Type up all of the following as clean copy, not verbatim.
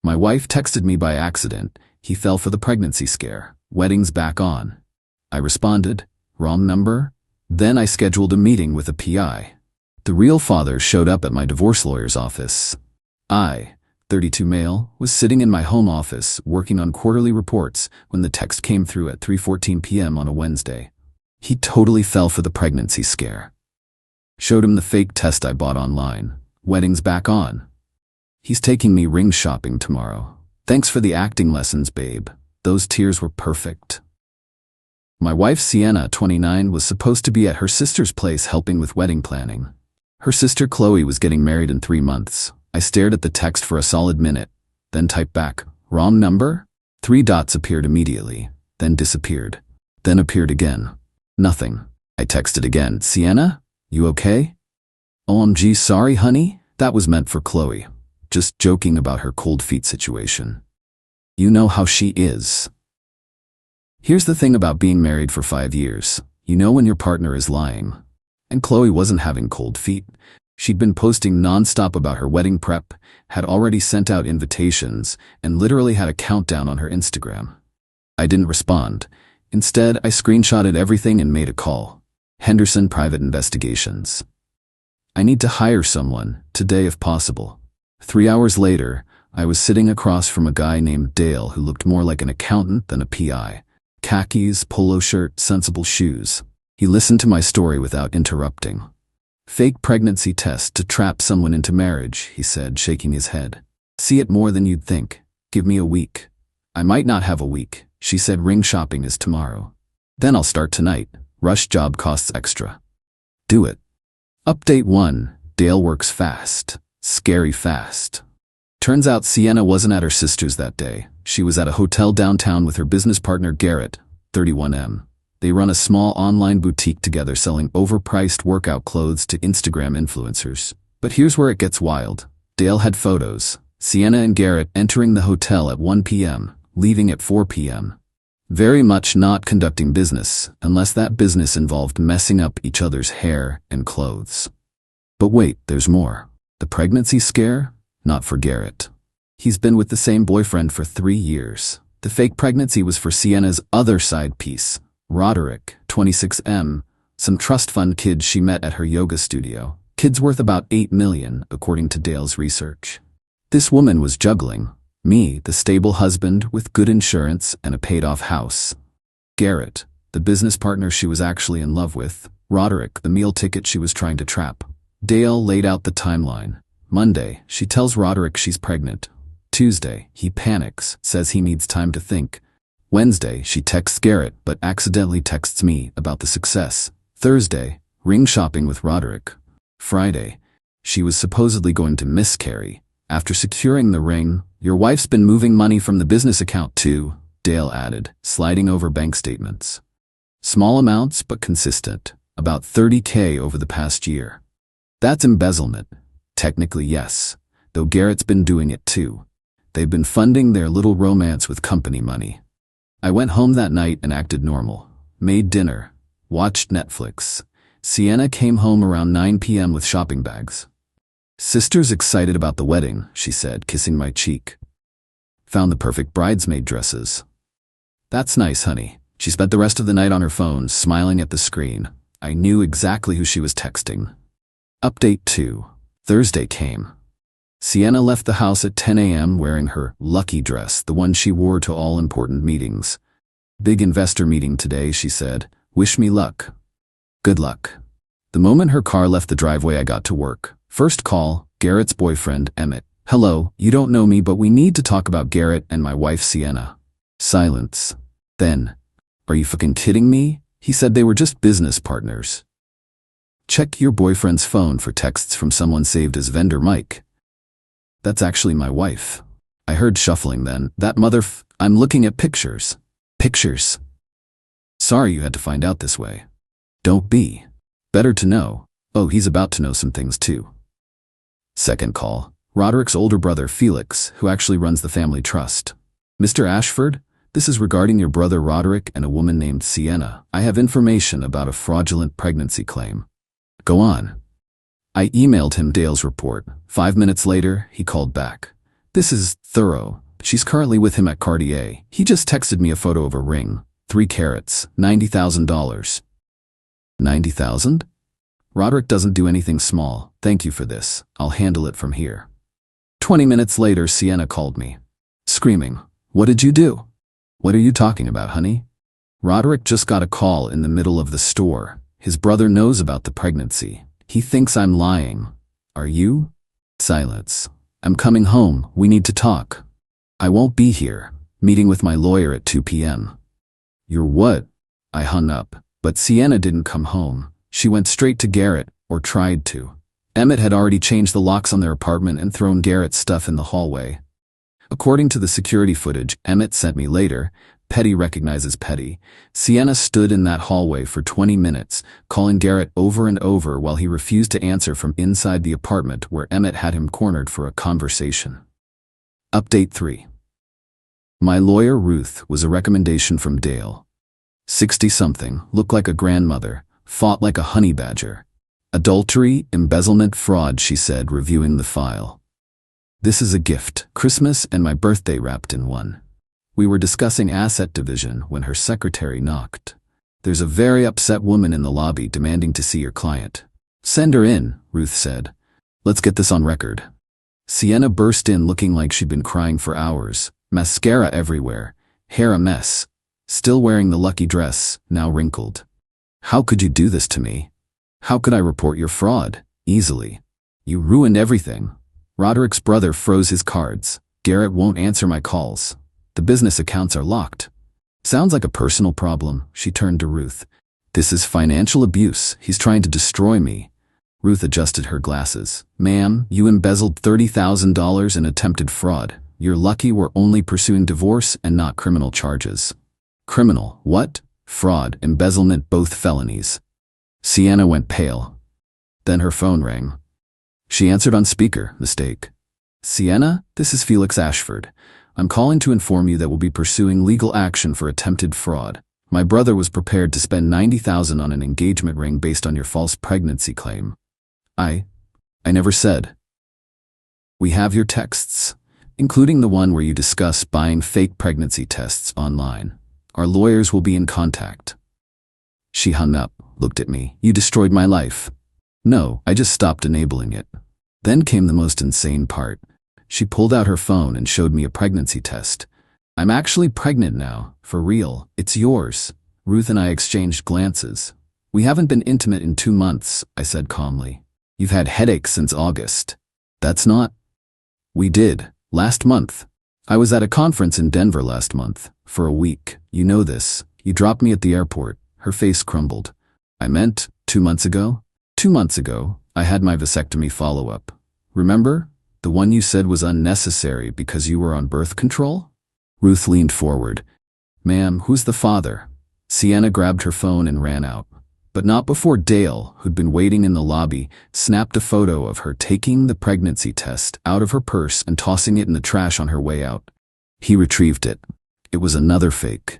My wife texted me by accident. He fell for the pregnancy scare. Wedding's back on. I responded, wrong number? Then I scheduled a meeting with a PI. The real father showed up at my divorce lawyer's office. I, 32 male, was sitting in my home office working on quarterly reports when the text came through at 3:14 p.m. on a Wednesday. He totally fell for the pregnancy scare. Showed him the fake test I bought online. Wedding's back on. He's taking me ring shopping tomorrow. Thanks for the acting lessons, babe. Those tears were perfect. My wife Sienna, 29, was supposed to be at her sister's place helping with wedding planning. Her sister Chloe was getting married in 3 months. I stared at the text for a solid minute, then typed back, wrong number? 3 dots appeared immediately, then disappeared, then appeared again. Nothing. I texted again, Sienna, you okay? OMG, sorry honey? That was meant for Chloe. Just joking about her cold feet situation. You know how she is. Here's the thing about being married for 5 years. You know when your partner is lying. And Chloe wasn't having cold feet. She'd been posting non-stop about her wedding prep, had already sent out invitations, and literally had a countdown on her Instagram. I didn't respond. Instead, I screenshotted everything and made a call. Henderson Private Investigations. I need to hire someone, today if possible. 3 hours later, I was sitting across from a guy named Dale who looked more like an accountant than a PI. Khakis, polo shirt, sensible shoes. He listened to my story without interrupting. Fake pregnancy test to trap someone into marriage, he said, shaking his head. See it more than you'd think. Give me a week. I might not have a week. She said ring shopping is tomorrow. Then I'll start tonight. Rush job costs extra. Do it. Update 1. Dale works fast. Scary fast. Turns out Sienna wasn't at her sister's that day. She was at a hotel downtown with her business partner Garrett, 31M. They run a small online boutique together selling overpriced workout clothes to Instagram influencers. But here's where it gets wild. Dale had photos. Sienna and Garrett entering the hotel at 1 p.m., leaving at 4 p.m. Very much not conducting business, unless that business involved messing up each other's hair and clothes. But wait, there's more. The pregnancy scare? Not for Garrett. He's been with the same boyfriend for 3 years. The fake pregnancy was for Sienna's other side piece, Roderick, 26M, some trust fund kid she met at her yoga studio. Kid's worth about $8 million, according to Dale's research. This woman was juggling. Me, the stable husband with good insurance and a paid-off house. Garrett, the business partner she was actually in love with. Roderick, the meal ticket she was trying to trap. Dale laid out the timeline. Monday, she tells Roderick she's pregnant. Tuesday, he panics, says he needs time to think. Wednesday, she texts Garrett but accidentally texts me about the success. Thursday, ring shopping with Roderick. Friday, she was supposedly going to miscarry. After securing the ring, your wife's been moving money from the business account too, Dale added, sliding over bank statements. Small amounts but consistent, about $30K over the past year. That's embezzlement. Technically, yes, though Garrett's been doing it too. They've been funding their little romance with company money. I went home that night and acted normal. Made dinner. Watched Netflix. Sienna came home around 9 p.m. with shopping bags. Sister's excited about the wedding, she said, kissing my cheek. Found the perfect bridesmaid dresses. That's nice, honey. She spent the rest of the night on her phone, smiling at the screen. I knew exactly who she was texting. Update 2. Thursday came. Sienna left the house at 10 a.m. wearing her lucky dress, the one she wore to all important meetings. Big investor meeting today, she said. Wish me luck. Good luck. The moment her car left the driveway, I got to work. First call, Garrett's boyfriend, Emmett. Hello, you don't know me, but we need to talk about Garrett and my wife, Sienna. Silence. Then, are you fucking kidding me? He said they were just business partners. Check your boyfriend's phone for texts from someone saved as vendor Mike. That's actually my wife. I heard shuffling then. That I'm looking at pictures. Pictures. Sorry you had to find out this way. Don't be. Better to know. Oh, he's about to know some things too. Second call. Roderick's older brother Felix, who actually runs the family trust. Mr. Ashford, this is regarding your brother Roderick and a woman named Sienna. I have information about a fraudulent pregnancy claim. Go on. I emailed him Dale's report. 5 minutes later, he called back. This is thorough. She's currently with him at Cartier. He just texted me a photo of a ring. 3 carats, $90,000. 90,000? Roderick doesn't do anything small. Thank you for this. I'll handle it from here. 20 minutes later, Sienna called me, screaming, "What did you do?" "What are you talking about, honey?" "Roderick just got a call in the middle of the store. His brother knows about the pregnancy. He thinks I'm lying." "Are you?" Silence. "I'm coming home. We need to talk." "I won't be here. Meeting with my lawyer at 2 p.m. "You're what?" I hung up, but Sienna didn't come home. She went straight to Garrett, or tried to. Emmett had already changed the locks on their apartment and thrown Garrett's stuff in the hallway. According to the security footage Emmett sent me later, Petty recognizes Petty. Sienna stood in that hallway for 20 minutes, calling Garrett over and over while he refused to answer from inside the apartment where Emmett had him cornered for a conversation. Update 3. My lawyer, Ruth, was a recommendation from Dale. 60-something, looked like a grandmother, fought like a honey badger. Adultery, embezzlement, fraud, she said, reviewing the file. This is a gift, Christmas and my birthday wrapped in one. We were discussing asset division when her secretary knocked. There's a very upset woman in the lobby demanding to see your client. Send her in, Ruth said. Let's get this on record. Sienna burst in looking like she'd been crying for hours, mascara everywhere, hair a mess, still wearing the lucky dress, now wrinkled. How could you do this to me? How could I report your fraud? Easily. You ruined everything. Roderick's brother froze his cards. Garrett won't answer my calls. The business accounts are locked. Sounds like a personal problem, she turned to Ruth. This is financial abuse. He's trying to destroy me. Ruth adjusted her glasses. Ma'am, you embezzled $30,000 in attempted fraud. You're lucky we're only pursuing divorce and not criminal charges. Criminal, what? Fraud, embezzlement, both felonies. Sienna went pale. Then her phone rang. She answered on speaker. Mistake. Sienna, this is Felix Ashford. I'm calling to inform you that we'll be pursuing legal action for attempted fraud. My brother was prepared to spend $90,000 on an engagement ring based on your false pregnancy claim. I never said. We have your texts, including the one where you discuss buying fake pregnancy tests online. Our lawyers will be in contact. She hung up, looked at me. You destroyed my life. No, I just stopped enabling it. Then came the most insane part. She pulled out her phone and showed me a pregnancy test. I'm actually pregnant now, for real. It's yours. Ruth and I exchanged glances. We haven't been intimate in 2 months, I said calmly. You've had headaches since August. That's not. We did, last month. I was at a conference in Denver last month, for a week. You know this. You dropped me at the airport. Her face crumbled. I meant, 2 months ago? 2 months ago, I had my vasectomy follow-up. Remember? The one you said was unnecessary because you were on birth control? Ruth leaned forward. Ma'am, who's the father? Sienna grabbed her phone and ran out. But not before Dale, who'd been waiting in the lobby, snapped a photo of her taking the pregnancy test out of her purse and tossing it in the trash on her way out. He retrieved it. It was another fake.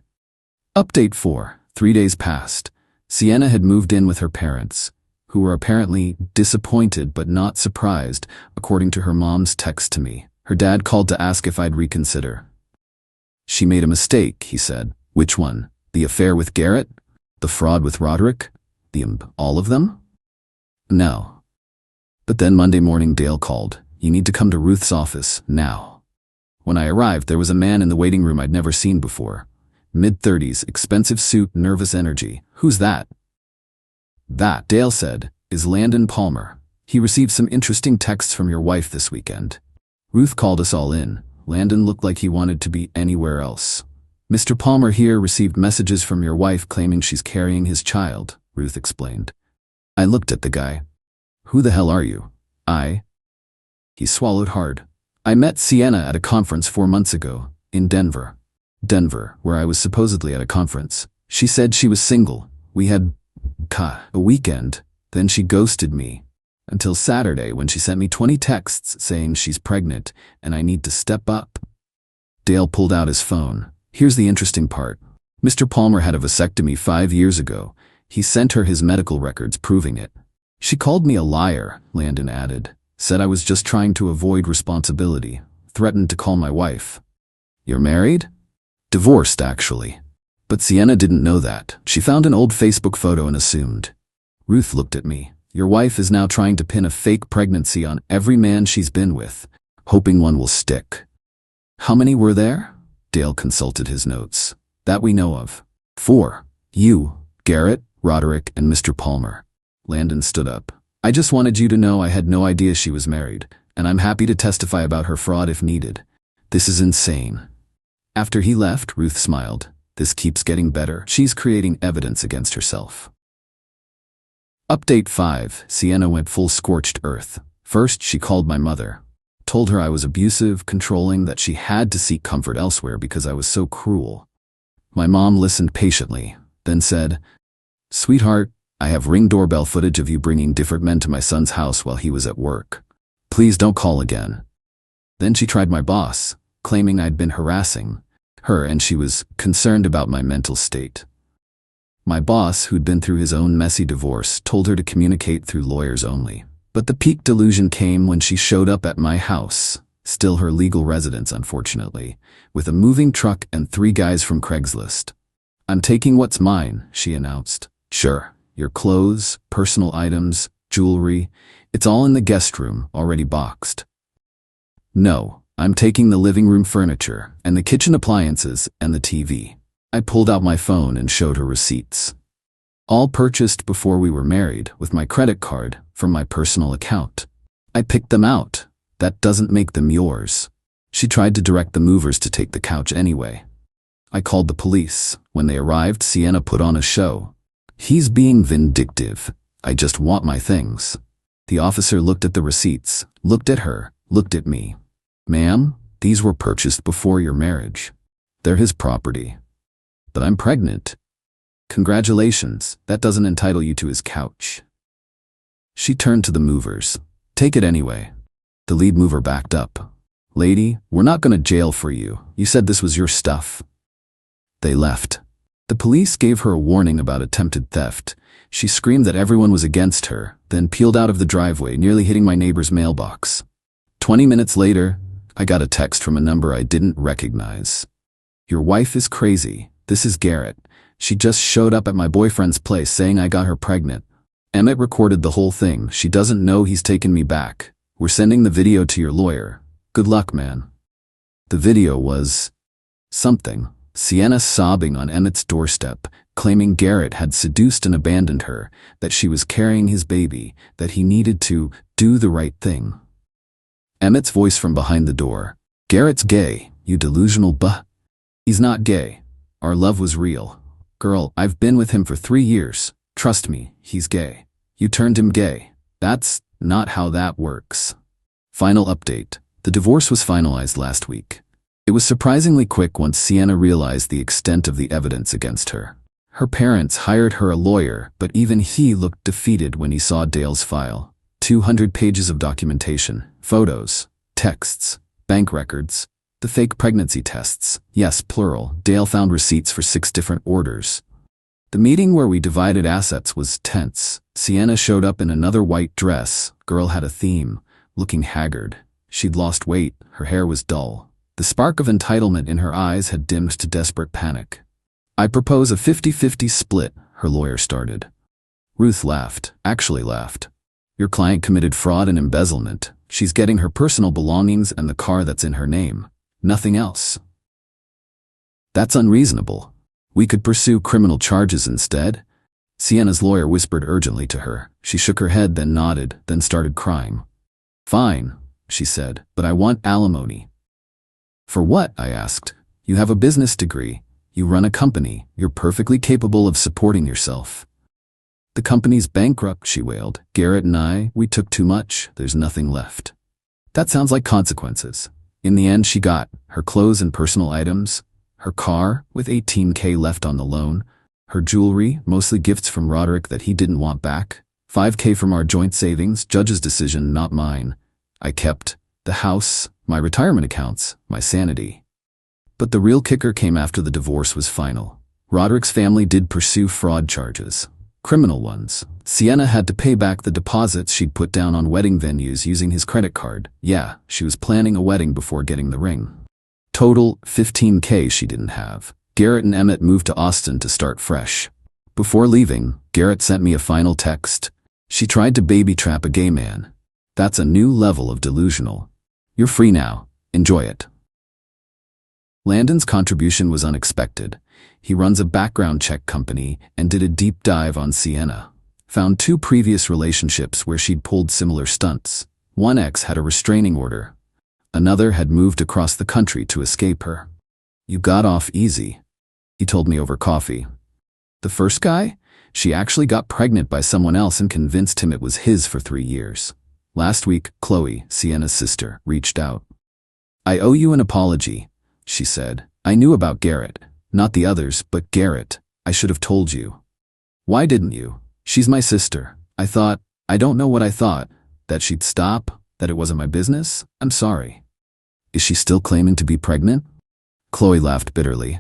Update 4. 3 days passed. Sienna had moved in with her parents, who were apparently disappointed but not surprised, according to her mom's text to me. Her dad called to ask if I'd reconsider. She made a mistake, he said. Which one? The affair with Garrett? The fraud with Roderick? All of them? No. But then Monday morning Dale called. You need to come to Ruth's office, now. When I arrived, there was a man in the waiting room I'd never seen before. Mid-30s, expensive suit, nervous energy. Who's that? That, Dale said, is Landon Palmer. He received some interesting texts from your wife this weekend. Ruth called us all in. Landon looked like he wanted to be anywhere else. Mr. Palmer here received messages from your wife claiming she's carrying his child, Ruth explained. I looked at the guy. Who the hell are you? He swallowed hard. I met Sienna at a conference 4 months ago, in Denver. Denver, where I was supposedly at a conference. She said she was single. We had a weekend. Then she ghosted me. Until Saturday when she sent me 20 texts saying she's pregnant and I need to step up. Dale pulled out his phone. Here's the interesting part. Mr. Palmer had a vasectomy 5 years ago. He sent her his medical records proving it. She called me a liar, Landon added. Said I was just trying to avoid responsibility. threatened to call my wife. You're married? Divorced, actually. But Sienna didn't know that. She found an old Facebook photo and assumed. Ruth looked at me. Your wife is now trying to pin a fake pregnancy on every man she's been with, hoping one will stick. How many were there? Dale consulted his notes. That we know of. 4. You, Garrett, Roderick, and Mr. Palmer. Landon stood up. I just wanted you to know I had no idea she was married, and I'm happy to testify about her fraud if needed. This is insane. After he left, Ruth smiled. This keeps getting better. She's creating evidence against herself. Update 5. Sienna went full scorched earth. First, she called my mother. Told her I was abusive, controlling, that she had to seek comfort elsewhere because I was so cruel. My mom listened patiently, then said, Sweetheart, I have Ring doorbell footage of you bringing different men to my son's house while he was at work. Please don't call again. Then she tried my boss, claiming I'd been harassing her and she was concerned about my mental state. My boss, who'd been through his own messy divorce, told her to communicate through lawyers only. But the peak delusion came when she showed up at my house, still her legal residence unfortunately, with a moving truck and 3 guys from Craigslist. I'm taking what's mine, she announced. Sure, your clothes, personal items, jewelry, it's all in the guest room, already boxed. No, I'm taking the living room furniture, and the kitchen appliances, and the TV. I pulled out my phone and showed her receipts. All purchased before we were married, with my credit card, from my personal account. I picked them out. That doesn't make them yours. She tried to direct the movers to take the couch anyway. I called the police. When they arrived, Sienna put on a show. He's being vindictive. I just want my things. The officer looked at the receipts, looked at her, looked at me. Ma'am, these were purchased before your marriage. They're his property. But I'm pregnant. Congratulations, that doesn't entitle you to his couch. She turned to the movers. Take it anyway. The lead mover backed up. Lady, we're not going to jail for you. You said this was your stuff. They left. The police gave her a warning about attempted theft. She screamed that everyone was against her, then peeled out of the driveway, nearly hitting my neighbor's mailbox. 20 minutes later, I got a text from a number I didn't recognize. Your wife is crazy. This is Garrett. She just showed up at my boyfriend's place saying I got her pregnant. Emmett recorded the whole thing. She doesn't know he's taken me back. We're sending the video to your lawyer. Good luck, man. The video was something. Sienna sobbing on Emmett's doorstep, claiming Garrett had seduced and abandoned her, that she was carrying his baby, that he needed to do the right thing. Emmett's voice from behind the door. Garrett's gay, you delusional He's not gay. Our love was real. Girl, I've been with him for 3 years. Trust me, he's gay. You turned him gay. That's not how that works. Final update. The divorce was finalized last week. It was surprisingly quick once Sienna realized the extent of the evidence against her. Her parents hired her a lawyer, but even he looked defeated when he saw Dale's file. 200 pages of documentation, photos, texts, bank records, the fake pregnancy tests. Yes, plural. Dale found receipts for 6 different orders. The meeting where we divided assets was tense. Sienna showed up in another white dress. Girl had a theme, looking haggard. She'd lost weight, her hair was dull. The spark of entitlement in her eyes had dimmed to desperate panic. I propose a 50-50 split, her lawyer started. Ruth laughed, actually laughed. Your client committed fraud and embezzlement. She's getting her personal belongings and the car that's in her name. Nothing else. That's unreasonable. We could pursue criminal charges instead. Sienna's lawyer whispered urgently to her. She shook her head, then nodded, then started crying. Fine, she said, but I want alimony. For what? I asked. You have a business degree. You run a company. You're perfectly capable of supporting yourself. The company's bankrupt, she wailed. Garrett and I, we took too much. There's nothing left. That sounds like consequences. In the end, she got her clothes and personal items, her car with $18,000 left on the loan, her jewelry, mostly gifts from Roderick that he didn't want back, $5,000 from our joint savings, judge's decision, not mine. I kept the house, my retirement accounts, my sanity. But the real kicker came after the divorce was final. Roderick's family did pursue fraud charges. Criminal ones. Sienna had to pay back the deposits she'd put down on wedding venues using his credit card. Yeah, she was planning a wedding before getting the ring. Total, $15K she didn't have. Garrett and Emmett moved to Austin to start fresh. Before leaving, Garrett sent me a final text. She tried to baby trap a gay man. That's a new level of delusional. You're free now. Enjoy it. Landon's contribution was unexpected. He runs a background check company and did a deep dive on Sienna. Found 2 previous relationships where she'd pulled similar stunts. One ex had a restraining order. Another had moved across the country to escape her. You got off easy, he told me over coffee. The first guy? She actually got pregnant by someone else and convinced him it was his for 3 years. Last week, Chloe, Sienna's sister, reached out. I owe you an apology, she said. I knew about Garrett. Not the others, but Garrett. I should have told you. Why didn't you? She's my sister. I don't know what I thought. That she'd stop? That it wasn't my business? I'm sorry. Is she still claiming to be pregnant? Chloe laughed bitterly.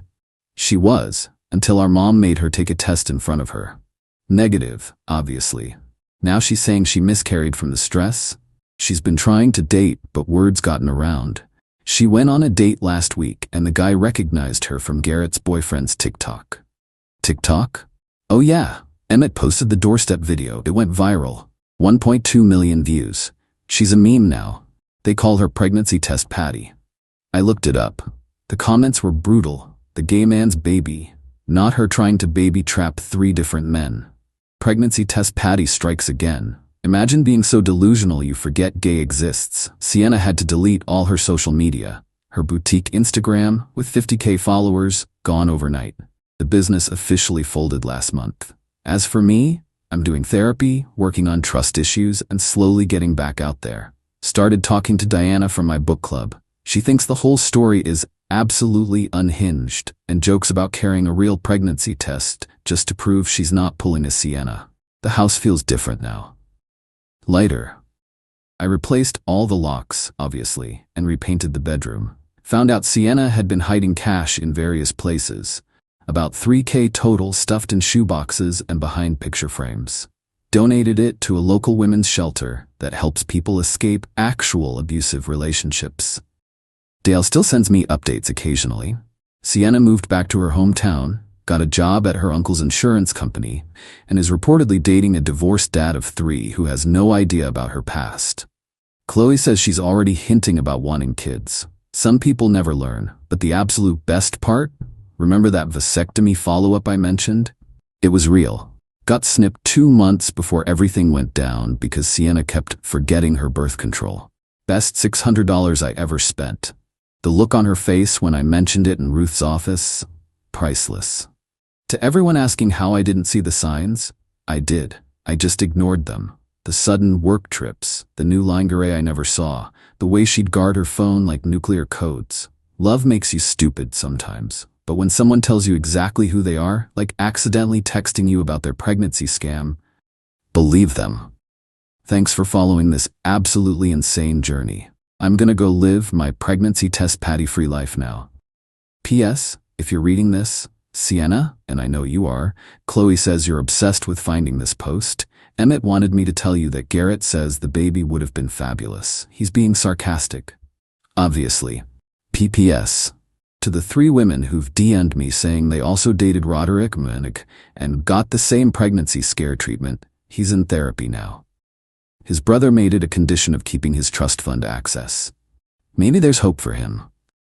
She was, until our mom made her take a test in front of her. Negative, obviously. Now she's saying she miscarried from the stress. She's been trying to date, but word's gotten around. She went on a date last week and the guy recognized her from Garrett's boyfriend's TikTok. TikTok? Oh yeah, Emmett posted the doorstep video. It went viral. 1.2 million views. She's a meme now. They call her Pregnancy Test Patty. I looked it up. The comments were brutal. The gay man's baby. Not her trying to baby trap 3 different men. Pregnancy Test Patty strikes again. Imagine being so delusional you forget gay exists. Sienna had to delete all her social media. Her boutique Instagram, with 50K followers, gone overnight. The business officially folded last month. As for me, I'm doing therapy, working on trust issues, and slowly getting back out there. Started talking to Diana from my book club. She thinks the whole story is absolutely unhinged and jokes about carrying a real pregnancy test just to prove she's not pulling a Sienna. The house feels different now. Lighter. I replaced all the locks, obviously, and repainted the bedroom. Found out Sienna had been hiding cash in various places. About $3K total stuffed in shoeboxes and behind picture frames. Donated it to a local women's shelter that helps people escape actual abusive relationships. Dale still sends me updates occasionally. Sienna moved back to her hometown, got a job at her uncle's insurance company, and is reportedly dating a divorced dad of 3 who has no idea about her past. Chloe says she's already hinting about wanting kids. Some people never learn, but the absolute best part? Remember that vasectomy follow-up I mentioned? It was real. Got snipped 2 months before everything went down because Sienna kept forgetting her birth control. Best $600 I ever spent. The look on her face when I mentioned it in Ruth's office? Priceless. To everyone asking how I didn't see the signs, I did. I just ignored them. The sudden work trips, the new lingerie I never saw, the way she'd guard her phone like nuclear codes. Love makes you stupid sometimes. But when someone tells you exactly who they are, like accidentally texting you about their pregnancy scam, believe them. Thanks for following this absolutely insane journey. I'm gonna go live my pregnancy test patty-free life now. P.S. If you're reading this, Sienna, and I know you are, Chloe says you're obsessed with finding this post. Emmett wanted me to tell you that Garrett says the baby would have been fabulous. He's being sarcastic. Obviously. P.P.S. To the 3 women who've DM'd me saying they also dated Roderick Manik and got the same pregnancy scare treatment, he's in therapy now. His brother made it a condition of keeping his trust fund access. Maybe there's hope for him.